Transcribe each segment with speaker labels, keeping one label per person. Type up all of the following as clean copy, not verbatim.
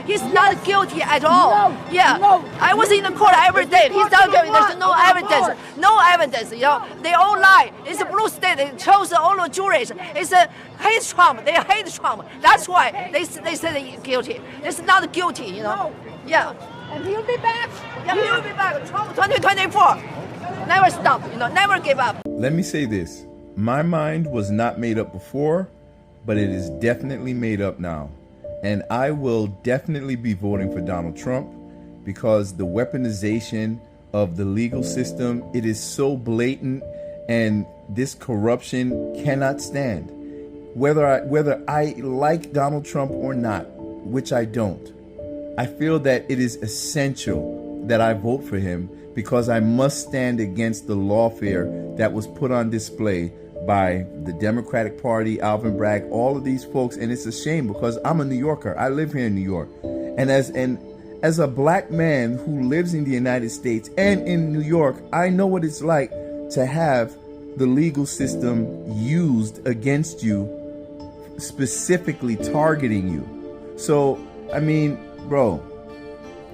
Speaker 1: He's not guilty at all.
Speaker 2: No,
Speaker 1: yeah.
Speaker 2: no.
Speaker 1: I was in the court every day. He's not guilty. There's no evidence. No evidence. You know, they all lie. It's a blue state. They chose all the juries. It's a hate Trump. They hate Trump. That's why they say they're guilty. It's not guilty. You know. Yeah.
Speaker 2: And he'll be back.
Speaker 1: Yeah, he'll be back. Trump 2024. Never stop. You know, never give up.
Speaker 3: Let me say this. My mind was not made up before, but it is definitely made up now. And I will definitely be voting for Donald Trump because the weaponization of the legal system, it is so blatant, and this corruption cannot stand. Whether I like Donald Trump or not, which I don't, I feel that it is essential that I vote for him because I must stand against the lawfare that was put on display by the Democratic Party, Alvin Bragg, all of these folks. And it's a shame because I'm a New Yorker. I live here in New York. And as a black man who lives in the United States and in New York, I know what it's like to have the legal system used against you, specifically targeting you. So, I mean, bro,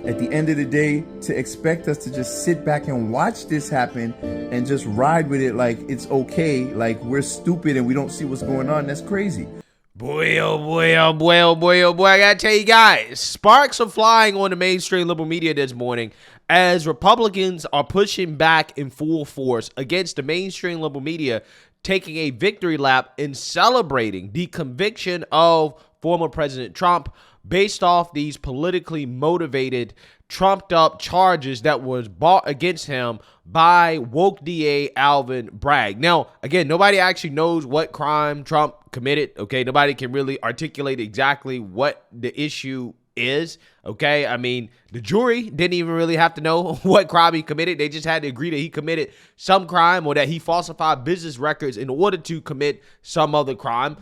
Speaker 3: at the end of the day, to expect us to just sit back and watch this happen and just ride with it like it's okay, like we're stupid and we don't see what's going on, that's crazy.
Speaker 4: Boy, oh boy, oh boy, oh boy, oh boy, I gotta tell you guys, sparks are flying on the mainstream liberal media this morning as Republicans are pushing back in full force against the mainstream liberal media, taking a victory lap and celebrating the conviction of former President Trump based off these politically motivated, trumped up charges that was brought against him by woke DA Alvin Bragg. Now, again, nobody actually knows what crime Trump committed, okay? Nobody can really articulate exactly what the issue is, okay? I mean, the jury didn't even really have to know what crime he committed. They just had to agree that he committed some crime or that he falsified business records in order to commit some other crime,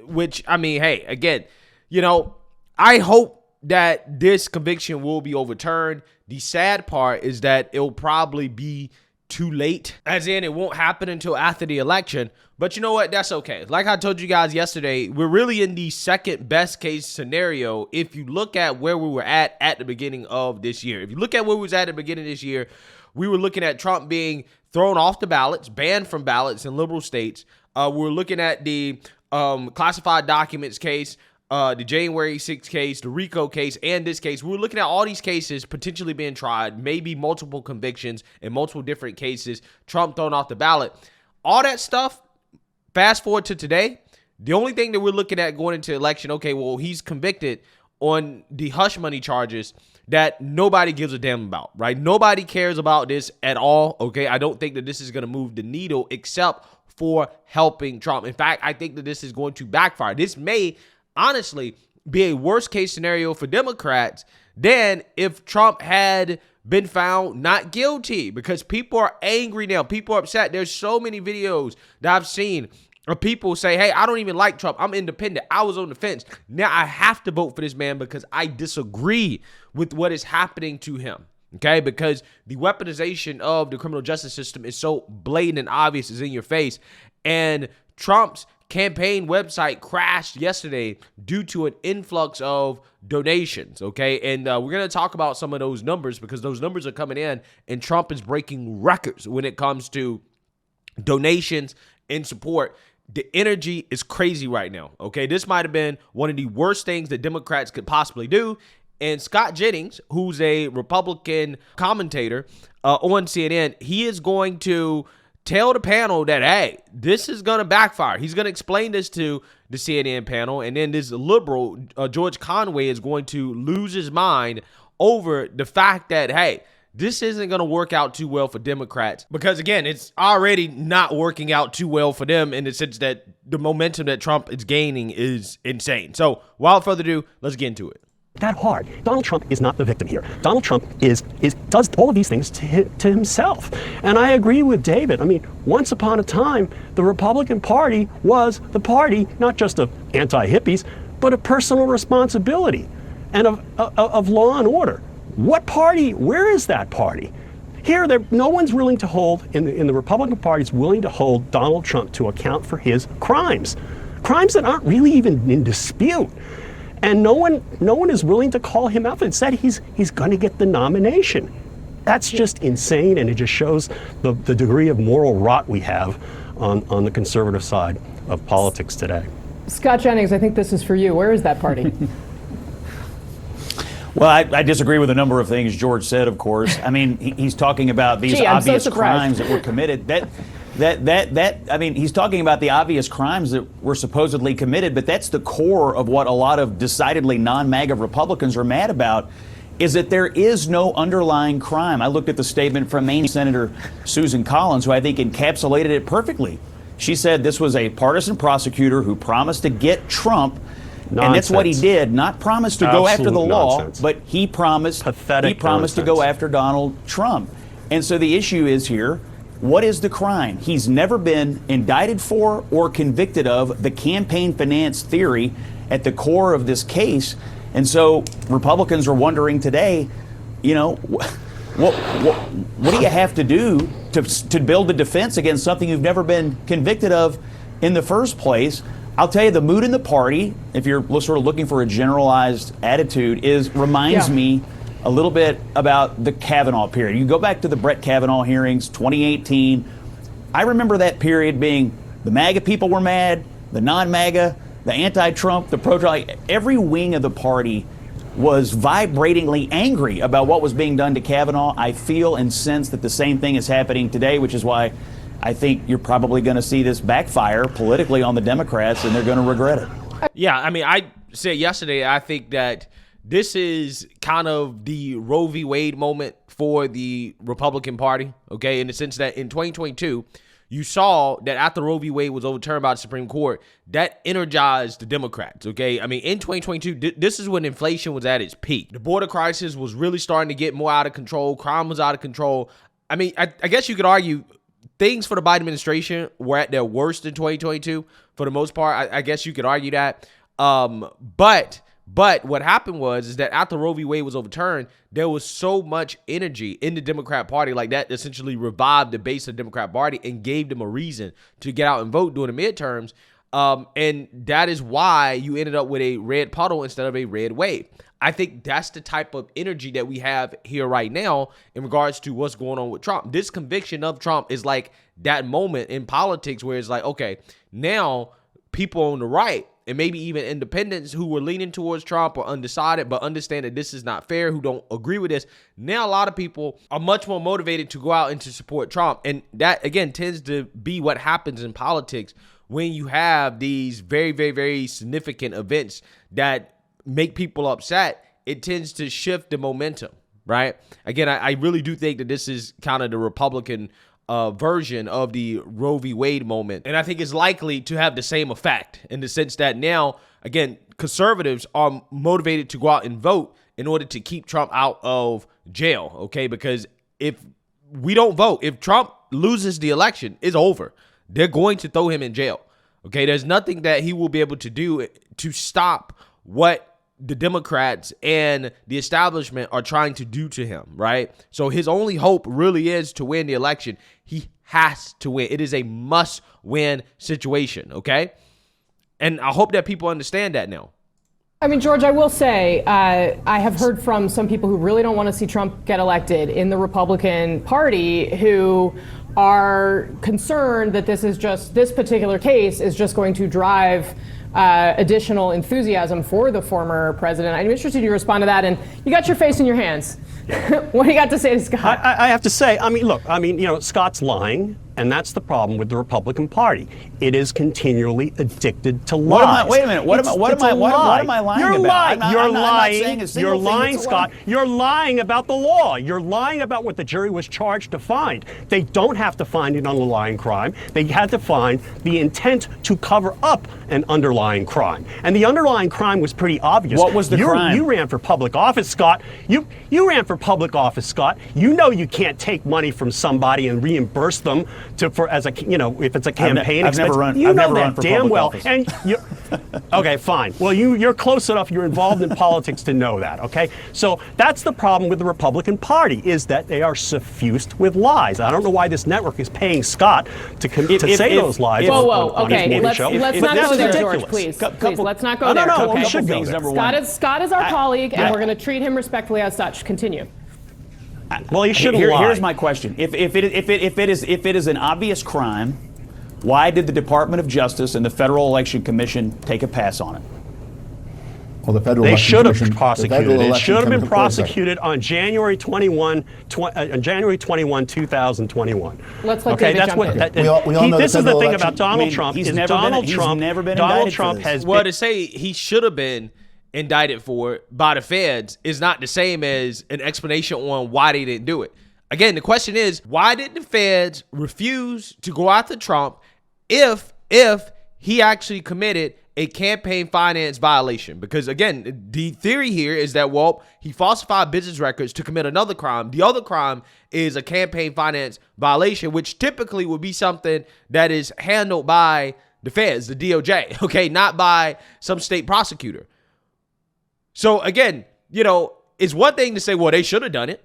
Speaker 4: which, I mean, hey, again, you know, I hope that this conviction will be overturned. The sad part is that it'll probably be too late, as in it won't happen until after the election. But you know what? That's okay. Like I told you guys yesterday, we're really in the second best case scenario if you look at where we were at the beginning of this year. If you look at where we was at the beginning of this year, we were looking at Trump being thrown off the ballots, banned from ballots in liberal states. We're looking at the classified documents case, the January 6th case, the RICO case, and this case. We were looking at all these cases potentially being tried, maybe multiple convictions in multiple different cases, Trump thrown off the ballot. All that stuff, fast forward to today, the only thing that we're looking at going into election, okay, well, he's convicted on the hush money charges that nobody gives a damn about, right? Nobody cares about this at all, okay? I don't think that this is going to move the needle except for helping Trump. In fact, I think that this is going to backfire. This may honestly be a worst case scenario for Democrats than if Trump had been found not guilty, because people are angry now. People are upset. There's so many videos that I've seen of people say, hey, I don't even like Trump. I'm independent. I was on the fence. Now I have to vote for this man because I disagree with what is happening to him. Okay, because the weaponization of the criminal justice system is so blatant and obvious, it's in your face. And Trump's campaign website crashed yesterday due to an influx of donations, okay? And we're going to talk about some of those numbers because those numbers are coming in, and Trump is breaking records when it comes to donations and support. The energy is crazy right now, okay? This might have been one of the worst things that Democrats could possibly do. And Scott Jennings, who's a Republican commentator on CNN, he is going to tell the panel that, hey, this is going to backfire. He's going to explain this to the CNN panel. And then this liberal, George Conway, is going to lose his mind over the fact that, hey, this isn't going to work out too well for Democrats. Because, again, it's already not working out too well for them in the sense that the momentum that Trump is gaining is insane. So, without further ado, let's get into it.
Speaker 5: That hard. Donald Trump is not the victim here. Donald Trump does all of these things to himself. And I agree with David. I mean, once upon a time, the Republican Party was the party not just of anti-hippies, but of personal responsibility and of law and order. What party? Where is that party? Here, no one's willing to hold, in the Republican Party, is willing to hold Donald Trump to account for his crimes. Crimes that aren't really even in dispute. And no one is willing to call him out and said he's going to get the nomination. That's just insane, and it just shows the degree of moral rot we have on the conservative side of politics today.
Speaker 2: Scott Jennings, I think this is for you. Where is that party?
Speaker 6: Well, I disagree with a number of things George said, of course. I mean, he's talking about these obvious crimes that were committed. He's talking about the obvious crimes that were supposedly committed, but that's the core of what a lot of decidedly non-MAGA Republicans are mad about, is that there is no underlying crime. I looked at the statement from Maine Senator Susan Collins, who I think encapsulated it perfectly. She said this was a partisan prosecutor who promised to get Trump. Nonsense. And that's what he did. Not promise to go after the law, nonsense. But he promised to go after Donald Trump. And so the issue is here, what is the crime? He's never been indicted for or convicted of the campaign finance theory at the core of this case. And so Republicans are wondering today, what do you have to do to build a defense against something you've never been convicted of in the first place? I'll tell you, the mood in the party, if you're sort of looking for a generalized attitude, reminds me a little bit about the Kavanaugh period. You go back to the Brett Kavanaugh hearings, 2018. I remember that period being the MAGA people were mad, the non-MAGA, the anti-Trump, the pro-Trump. Every wing of the party was vibratingly angry about what was being done to Kavanaugh. I feel and sense that the same thing is happening today, which is why I think you're probably going to see this backfire politically on the Democrats, and they're going to regret it.
Speaker 4: Yeah, I mean, I said yesterday, I think that this is kind of the Roe v. Wade moment for the Republican Party, okay, in the sense that in 2022, you saw that after Roe v. Wade was overturned by the Supreme Court, that energized the Democrats, okay? I mean, in 2022, this is when inflation was at its peak. The border crisis was really starting to get more out of control. Crime was out of control. I mean, I guess you could argue things for the Biden administration were at their worst in 2022 for the most part. I guess you could argue that. But what happened is that after Roe v. Wade was overturned, there was so much energy in the Democrat Party, like that essentially revived the base of the Democrat Party and gave them a reason to get out and vote during the midterms. And that is why you ended up with a red puddle instead of a red wave. I think that's the type of energy that we have here right now in regards to what's going on with Trump. This conviction of Trump is like that moment in politics where it's like, okay, now people on the right and maybe even independents who were leaning towards Trump or undecided but understand that this is not fair, who don't agree with this, now a lot of people are much more motivated to go out and to support Trump. And that, again, tends to be what happens in politics when you have these very, very, very significant events that make people upset. It tends to shift the momentum, right? Again, I really do think that this is kind of the Republican version of the Roe v. Wade moment. And I think it's likely to have the same effect in the sense that now, again, conservatives are motivated to go out and vote in order to keep Trump out of jail, okay? Because if we don't vote, if Trump loses the election, it's over. They're going to throw him in jail, okay? There's nothing that he will be able to do to stop what the Democrats and the establishment are trying to do to him, right? So his only hope really is to win the election. He has to win. It is a must-win situation, okay? And I hope that people understand that now.
Speaker 2: I mean, George, I will say, I have heard from some people who really don't want to see Trump get elected in the Republican Party who are concerned that this particular case is just going to drive additional enthusiasm for the former president. I'm interested in you respond to that. And you got your face in your hands. What do you got to say to Scott?
Speaker 5: I have to say, Scott's lying, and that's the problem with the Republican Party. It is continually addicted to lies.
Speaker 6: Wait a minute. What am I lying
Speaker 5: You're
Speaker 6: about?
Speaker 5: You're lying, Scott. You're lying about the law. You're lying about what the jury was charged to find. They don't have to find an underlying crime. They had to find the intent to cover up an underlying crime. And the underlying crime was pretty obvious.
Speaker 6: What was the crime?
Speaker 5: You ran for public office, Scott. You ran for public office, Scott. You know you can't take money from somebody and reimburse them for as a if it's a campaign
Speaker 6: I've never
Speaker 5: expense.
Speaker 6: run.
Speaker 5: You
Speaker 6: I've
Speaker 5: know
Speaker 6: never
Speaker 5: that
Speaker 6: run for
Speaker 5: damn
Speaker 6: public
Speaker 5: well.
Speaker 6: office.
Speaker 5: And okay, fine. Well, you're close enough. You're involved in politics to know that. Okay, so that's the problem with the Republican Party is that they are suffused with lies. I don't know why this network is paying Scott to say those lies.
Speaker 2: Whoa,
Speaker 5: on his
Speaker 2: okay,
Speaker 5: morning
Speaker 2: let's
Speaker 5: show.
Speaker 2: not
Speaker 5: But
Speaker 2: go there,
Speaker 5: ridiculous.
Speaker 2: George, please. Please, let's not go there.
Speaker 5: No,
Speaker 2: Okay.
Speaker 5: we should go there.
Speaker 2: Scott is our colleague, and we're going to treat him respectfully as such. Continue.
Speaker 5: Well, he shouldn't lie.
Speaker 6: Here's my question: If it is an obvious crime, why did the Department of Justice and the Federal Election Commission take a pass on it?
Speaker 7: Well, the federal
Speaker 5: They
Speaker 7: election
Speaker 5: should have
Speaker 7: commission-
Speaker 5: prosecuted.
Speaker 7: the federal
Speaker 5: It
Speaker 7: election
Speaker 5: should have been
Speaker 7: commission-
Speaker 5: prosecuted on January 21, 2021.
Speaker 2: Let's let
Speaker 5: okay,
Speaker 2: David
Speaker 5: that's
Speaker 2: jump
Speaker 5: what.
Speaker 2: in.
Speaker 5: That,
Speaker 7: We all know
Speaker 5: this
Speaker 7: the
Speaker 5: is the
Speaker 7: federal
Speaker 5: thing
Speaker 7: election-
Speaker 5: about Donald
Speaker 6: I mean,
Speaker 5: Trump.
Speaker 6: he's
Speaker 5: Is
Speaker 6: never
Speaker 5: Donald
Speaker 6: been-
Speaker 5: Trump?
Speaker 6: he's never been
Speaker 5: Donald
Speaker 6: indicted
Speaker 5: Trump
Speaker 6: for this.
Speaker 5: has
Speaker 4: Well,
Speaker 5: been.
Speaker 4: to say he should have been indicted for it by the feds is not the same as an explanation on why they didn't do it. Again, the question is, why did the feds refuse to go after Trump if he actually committed a campaign finance violation? Because again, the theory here is that, well, he falsified business records to commit another crime. The other crime is a campaign finance violation, which typically would be something that is handled by the feds, the DOJ, okay, not by some state prosecutor. So again, it's one thing to say, well, they should have done it.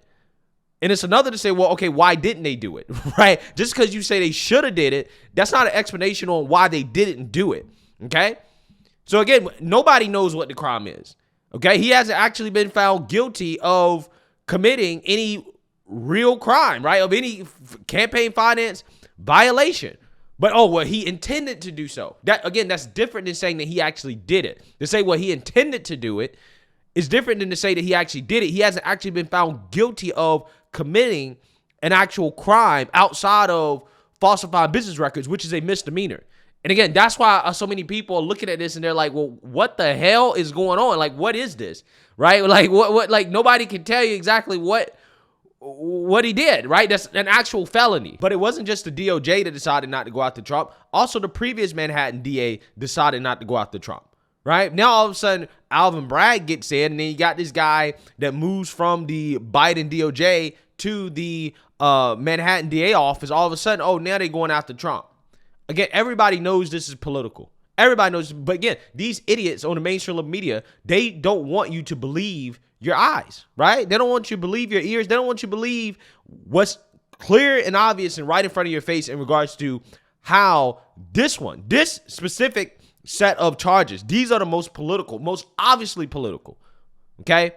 Speaker 4: And it's another to say, well, okay, why didn't they do it, right? Just because you say they should have did it, that's not an explanation on why they didn't do it, okay? So again, nobody knows what the crime is, okay? He hasn't actually been found guilty of committing any real crime, right? Of any campaign finance violation. But, he intended to do so. That, again, that's different than saying that he actually did it. To say, well, he intended to do it is different than to say that he actually did it. He hasn't actually been found guilty of committing an actual crime outside of falsifying business records, which is a misdemeanor. And again, that's why so many people are looking at this and they're like, well, what the hell is going on? Like, what is this? Right? Like, what, like, nobody can tell you exactly what he did, right? That's an actual felony. But it wasn't just the DOJ that decided not to go after Trump. Also, the previous Manhattan DA decided not to go after Trump. Right? Now, all of a sudden, Alvin Bragg gets in, and then you got this guy that moves from the Biden DOJ to the Manhattan DA office. All of a sudden, now they're going after Trump. Again, everybody knows this is political. Everybody knows. But again, these idiots on the mainstream media, they don't want you to believe your eyes, right? They don't want you to believe your ears. They don't want you to believe what's clear and obvious and right in front of your face in regards to how this specific set of charges, these are the most obviously political, okay?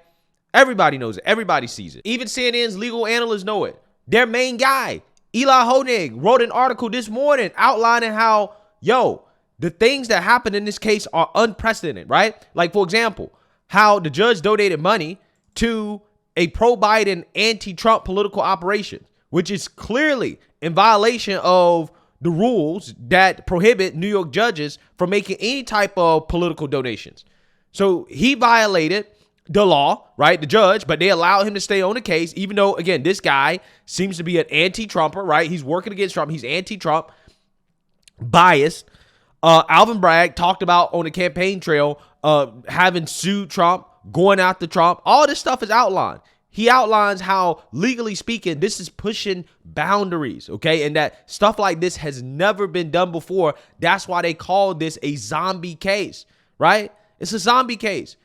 Speaker 4: Everybody knows it. Everybody sees it. Even CNN's legal analysts know it. Their main guy, Eli Honig, wrote an article this morning outlining how, the things that happened in this case are unprecedented, right? Like, for example, how the judge donated money to a pro-Biden, anti-Trump political operation, which is clearly in violation of the rules that prohibit New York judges from making any type of political donations. So he violated the law, right? The judge, but they allowed him to stay on the case, even though, again, this guy seems to be an anti-Trumper, right? He's working against Trump. He's anti-Trump, biased. Alvin Bragg talked about on the campaign trail, having sued Trump, going after Trump. All this stuff is outlined. He outlines how, legally speaking, this is pushing boundaries, okay? And that stuff like this has never been done before. That's why they call this a zombie case, right? It's a zombie case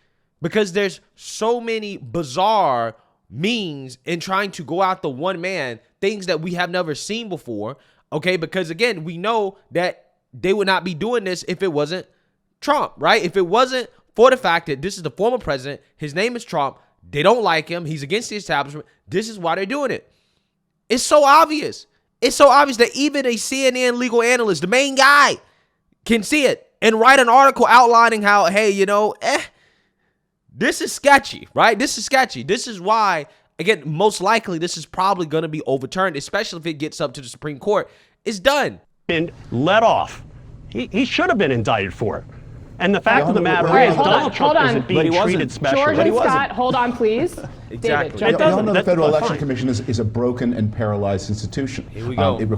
Speaker 4: because there's so many bizarre means in trying to go after one man, things that we have never seen before, okay? Because, again, we know that they would not be doing this if it wasn't Trump, right? If it wasn't for the fact that this is the former president, his name is Trump, they don't like him, he's against the establishment, this is why they're doing it. It's so obvious. It's so obvious that even a CNN legal analyst, the main guy, can see it and write an article outlining how, hey, this is sketchy, right? This is sketchy. This is why, again, most likely this is probably going to be overturned, especially if it gets up to the Supreme Court. It's done.
Speaker 5: Been let off. He should have been indicted for it. And the fact of the matter is, Donald Trump isn't being treated specially.
Speaker 2: George and Scott, hold on, please.
Speaker 4: Exactly.
Speaker 2: David,
Speaker 5: It
Speaker 2: jump in.
Speaker 5: doesn't.
Speaker 7: We all know the
Speaker 5: That's
Speaker 7: Federal
Speaker 5: fine.
Speaker 7: Election Commission is a broken and paralyzed institution.
Speaker 4: Here we go.
Speaker 7: It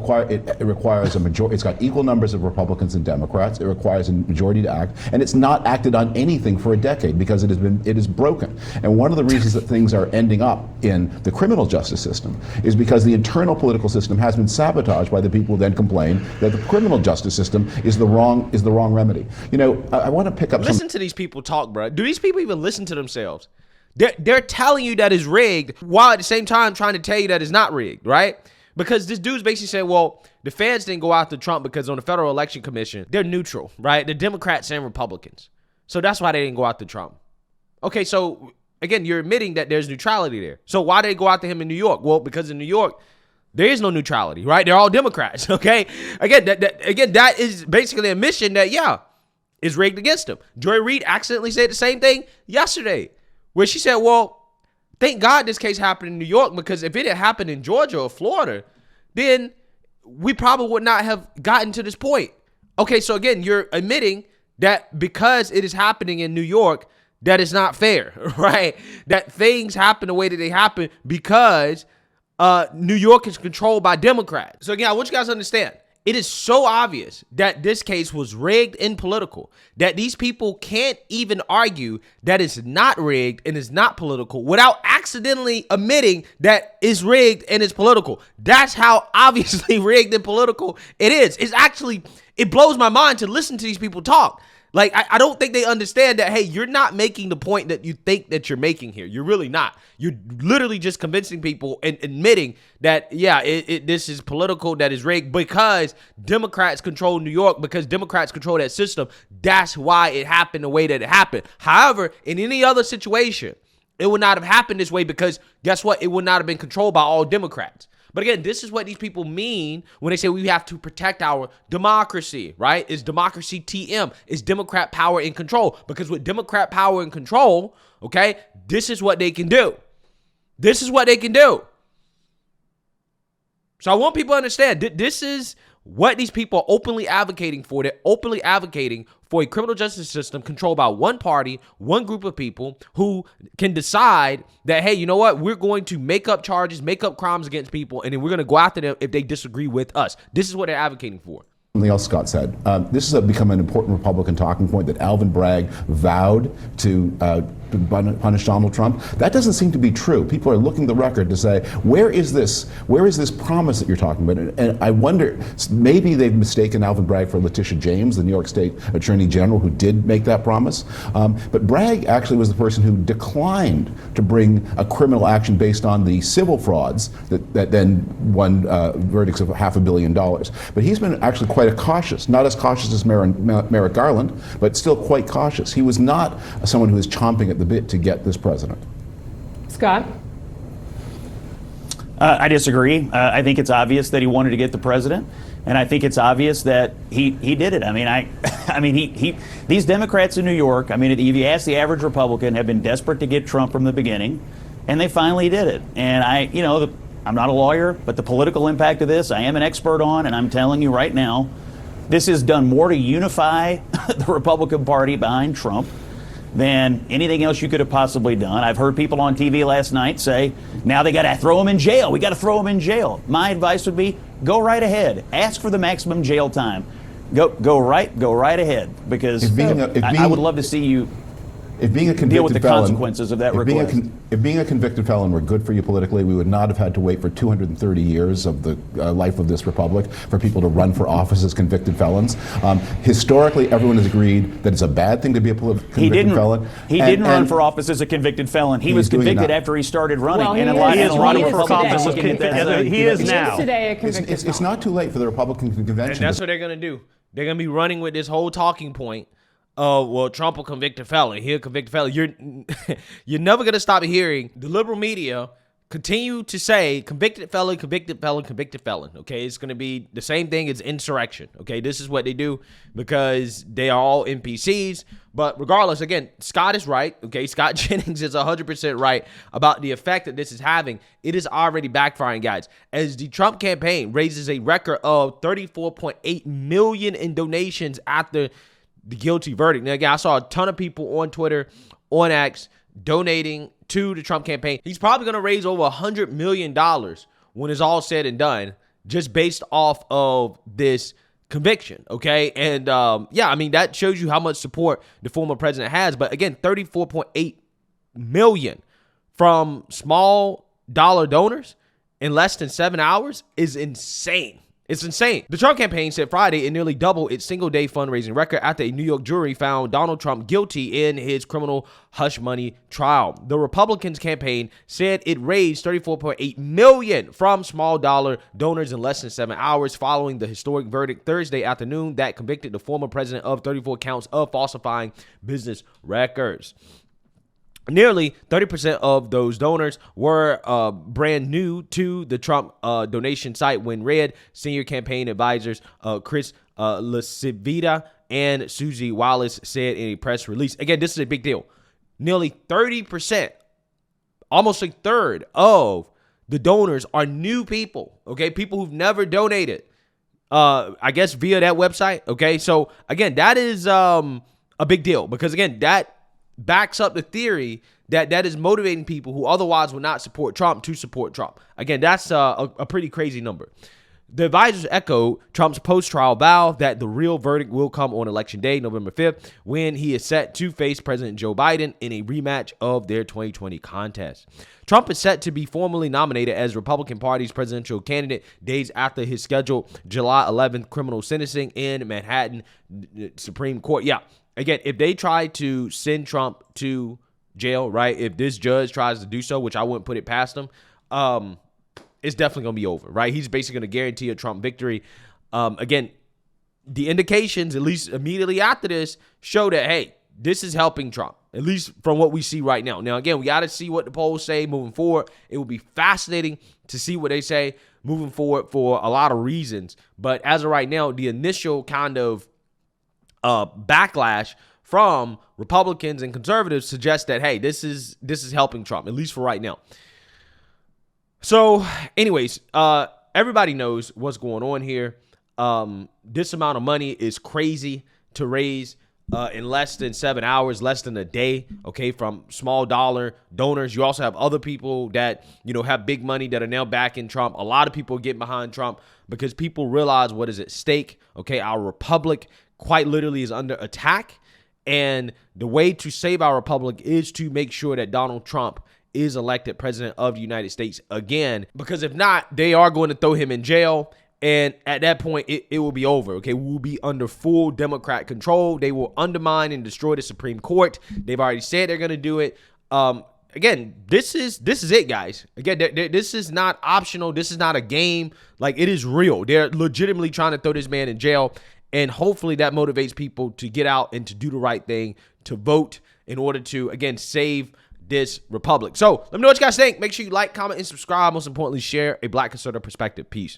Speaker 7: requires a majority. It's got equal numbers of Republicans and Democrats. It requires a majority to act, and it's not acted on anything for a decade because it is broken. And one of the reasons that things are ending up in the criminal justice system is because the internal political system has been sabotaged by the people who then complain that the criminal justice system is the wrong remedy. You know, I want to pick up.
Speaker 4: Listen to these people talk, bro. Do these people even listen to themselves? They're telling you that it's rigged while at the same time trying to tell you that it's not rigged, right? Because this dude's basically saying, well, the feds didn't go after Trump because on the Federal Election Commission, they're neutral, right? The Democrats and Republicans. So that's why they didn't go after Trump. Okay, so again, you're admitting that there's neutrality there. So why did they go after him in New York? Well, because in New York, there is no neutrality, right? They're all Democrats, okay? Again, that is basically a mission that, yeah, is rigged against him. Joy Reid accidentally said the same thing yesterday, where she said, well, thank God this case happened in New York, because if it had happened in Georgia or Florida, then we probably would not have gotten to this point. Okay, so again, you're admitting that because it is happening in New York, that is not fair, right? That things happen the way that they happen because New York is controlled by Democrats. So again, I want you guys to understand, it is so obvious that this case was rigged and political that these people can't even argue that it's not rigged and it's not political without accidentally admitting that it's rigged and it's political. That's how obviously rigged and political it is. It blows my mind to listen to these people talk. Like, I don't think they understand that, hey, you're not making the point that you think that you're making here. You're really not. You're literally just convincing people and admitting that, yeah, this is political, that is rigged because Democrats control New York, because Democrats control that system. That's why it happened the way that it happened. However, in any other situation, it would not have happened this way because guess what? It would not have been controlled by all Democrats. But again, this is what these people mean when they say we have to protect our democracy, right? Is democracy TM? Is Democrat power in control? Because with Democrat power in control, okay, this is what they can do. This is what they can do. So I want people to understand that this is what these people are openly advocating for. They're openly advocating for a criminal justice system controlled by one party, one group of people who can decide that, hey, you know what? We're going to make up charges, make up crimes against people, and then we're going to go after them if they disagree with us. This is what they're advocating for.
Speaker 7: Something else Scott said. This has become an important Republican talking point that Alvin Bragg vowed to punish Donald Trump. That doesn't seem to be true. People are looking at the record to say, where is this promise that you're talking about? And I wonder, maybe they've mistaken Alvin Bragg for Letitia James, the New York State Attorney General, who did make that promise. But Bragg actually was the person who declined to bring a criminal action based on the civil frauds that then won verdicts of $500 million. But he's been actually quite cautious, not as cautious as Merrick Garland, but still quite cautious. He was not someone who was chomping at the bit to get this president.
Speaker 2: Scott?
Speaker 6: I disagree. I think it's obvious that he wanted to get the president, and I think it's obvious that he did it. I mean, these Democrats in New York, I mean, if you ask the average Republican, have been desperate to get Trump from the beginning, and they finally did it. And I'm not a lawyer, but the political impact of this, I am an expert on, and I'm telling you right now, this has done more to unify the Republican Party behind Trump than anything else you could have possibly done. I've heard people on TV last night say, now they got to throw him in jail. We got to throw him in jail. My advice would be, go right ahead. Ask for the maximum jail time. Go right ahead, because I would love to see you deal with the consequences of that request.
Speaker 7: If being a convicted felon were good for you politically, we would not have had to wait for 230 years of the life of this republic for people to run for office as convicted felons. Historically, everyone has agreed that it's a bad thing to be a convicted felon.
Speaker 6: He didn't run for office as a convicted felon. He was convicted after he started running.
Speaker 2: Well,
Speaker 6: He is now.
Speaker 2: Today a convicted
Speaker 7: It's not too late for the Republican convention.
Speaker 4: And that's what they're going to do. They're going to be running with this whole talking point. Well, Trump a convicted felon. He a convicted felon. You're never going to stop hearing the liberal media continue to say convicted felon, convicted felon, convicted felon. Okay, it's going to be the same thing as insurrection. Okay, this is what they do because they are all NPCs. But regardless, again, Scott is right. Okay, Scott Jennings is 100% right about the effect that this is having. It is already backfiring, guys. As the Trump campaign raises a record of $34.8 million in donations after the guilty verdict. Now, again, I saw a ton of people on Twitter, on X, donating to the Trump campaign. He's probably going to raise over $100 million when it's all said and done, just based off of this conviction, okay? And yeah, I mean, that shows you how much support the former president has. But again, $34.8 million from small dollar donors in less than 7 hours is insane. It's insane. The Trump campaign said Friday it nearly doubled its single-day fundraising record after a New York jury found Donald Trump guilty in his criminal hush money trial. The Republicans' campaign said it raised $34.8 million from small dollar donors in less than 7 hours following the historic verdict Thursday afternoon that convicted the former president of 34 counts of falsifying business records. Nearly 30% of those donors were brand new to the Trump donation site when read, senior campaign advisors Chris LaCivita and Susie Wallace said in a press release. Again, this is a big deal. Nearly 30%, almost a third of the donors are new people, okay? People who've never donated, I guess, via that website, okay? So, again, that is a big deal because, again, that backs up the theory that is motivating people who otherwise would not support Trump to support Trump. Again, that's a pretty crazy number. The advisors echoed Trump's post-trial vow that the real verdict will come on Election Day, November 5th, when he is set to face President Joe Biden in a rematch of their 2020 contest. Trump is set to be formally nominated as Republican Party's presidential candidate days after his scheduled July 11th criminal sentencing in Manhattan Supreme Court. Yeah. Again, if they try to send Trump to jail, right, if this judge tries to do so, which I wouldn't put it past him, it's definitely going to be over, right? He's basically going to guarantee a Trump victory. Again, the indications, at least immediately after this, show that, hey, this is helping Trump, at least from what we see right now. Now, again, we got to see what the polls say moving forward. It will be fascinating to see what they say moving forward for a lot of reasons. But as of right now, the initial kind of backlash from Republicans and conservatives suggests that, hey, this is helping Trump, at least for right now. So anyways, everybody knows what's going on here. This amount of money is crazy to raise in less than 7 hours, less than a day, okay, from small dollar donors. You also have other people that, you know, have big money that are now backing Trump. A lot of people are getting behind Trump because people realize what is at stake, okay? Our republic quite literally is under attack, and the way to save our republic is to make sure that Donald Trump is elected president of the United States again, because if not, they are going to throw him in jail, and at that point, it will be over, okay? We'll be under full Democrat control. They will undermine and destroy the Supreme Court. They've already said they're going to do it. Again, this is it, guys. Again, this is not optional. This is not a game. Like, it is real. They're legitimately trying to throw this man in jail. And hopefully that motivates people to get out and to do the right thing, to vote in order to, again, save this republic. So let me know what you guys think. Make sure you like, comment, and subscribe. Most importantly, share a Black conservative perspective. Peace.